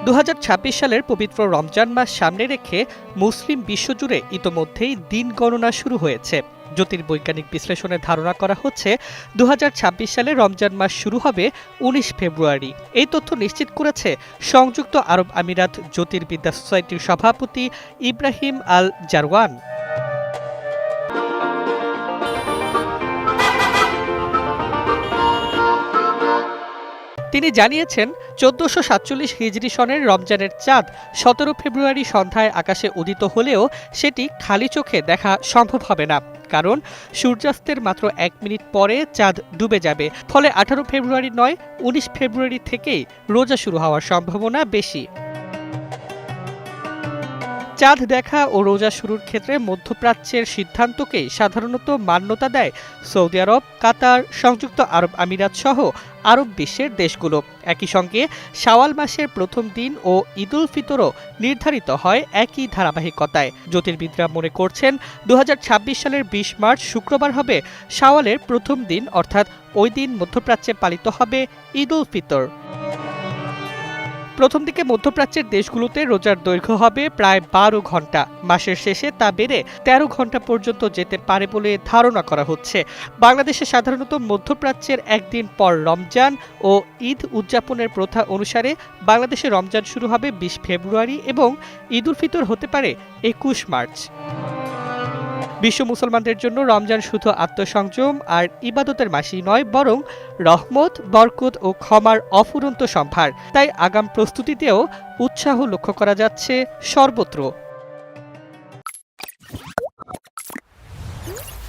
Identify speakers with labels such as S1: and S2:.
S1: 2026 সালের পবিত্র রমজান মাস সামনে রেখে মুসলিম বিশ্বজুড়ে ইতোমধ্যেই দিন গণনা শুরু হয়েছে। জ্যোতির্বৈজ্ঞানিক বিশ্লেষণে ধারণা করা হচ্ছে 2026 সালে রমজান মাস শুরু হবে 19 ফেব্রুয়ারি। এই তথ্য নিশ্চিত করেছে সংযুক্ত আরব আমিরাত জ্যোতির্বিদ্যা সোসাইটির সভাপতি ইব্রাহিম আল জারওয়ান। তিনি জানিয়েছেন, 1447 হিজরি সনের রমজানের চাঁদ 17 ফেব্রুয়ারি সন্ধ্যায় আকাশে উদিত হলেও সেটি খালি চোখে দেখা সম্ভব হবে না, কারণ সূর্যাস্তের মাত্র 1 মিনিট পরে চাঁদ ডুবে যাবে। ফলে 18 ফেব্রুয়ারি নয়, 19 ফেব্রুয়ারি থেকেই রোজা শুরু হওয়ার সম্ভাবনা বেশি। চাঁদ দেখা ও রোজা শুরুর ক্ষেত্রে মধ্যপ্রাচ্যের সিদ্ধান্তকেই সাধারণত মান্যতা দেয় সৌদি আরব, কাতার, সংযুক্ত আরব আমিরাত সহ আরব বিশ্বের দেশগুলো। একই সঙ্গে শাওয়াল মাসের প্রথম দিন ও ঈদুল ফিতরও নির্ধারিত হয় একই ধারাবাহিকতায়। জ্যোতির্বিদরা মনে করছেন 2026 সালের 20 মার্চ শুক্রবার হবে শাওয়ালের প্রথম দিন, অর্থাৎ ওই দিন মধ্যপ্রাচ্যে পালিত হবে ঈদুল ফিতর। প্রথম দিকে মধ্যপ্রাচ্যের দেশগুলোতে রোজার দৈর্ঘ্য হবে প্রায় 12 ঘন্টা। মাসের শেষে তা বেড়ে 13 ঘন্টা পর্যন্ত যেতে পারে বলে ধারণা করা হচ্ছে। বাংলাদেশে সাধারণত মধ্যপ্রাচ্যের একদিন পর রমজান ও ঈদ উদযাপনের প্রথা অনুসারে বাংলাদেশে রমজান শুরু হবে 20 ফেব্রুয়ারি এবং ঈদুল ফিতর হতে পারে 21 মার্চ। বিশ্ব মুসলমানদের জন্য রমজান শুধু আত্মসংযম আর ইবাদতের মাসই নয়, বরং রহমত, বরকত ও ক্ষমার অফুরন্ত সম্ভার। তাই আগাম প্রস্তুতিতেও উৎসাহ লক্ষ্য করা যাচ্ছে সর্বত্র।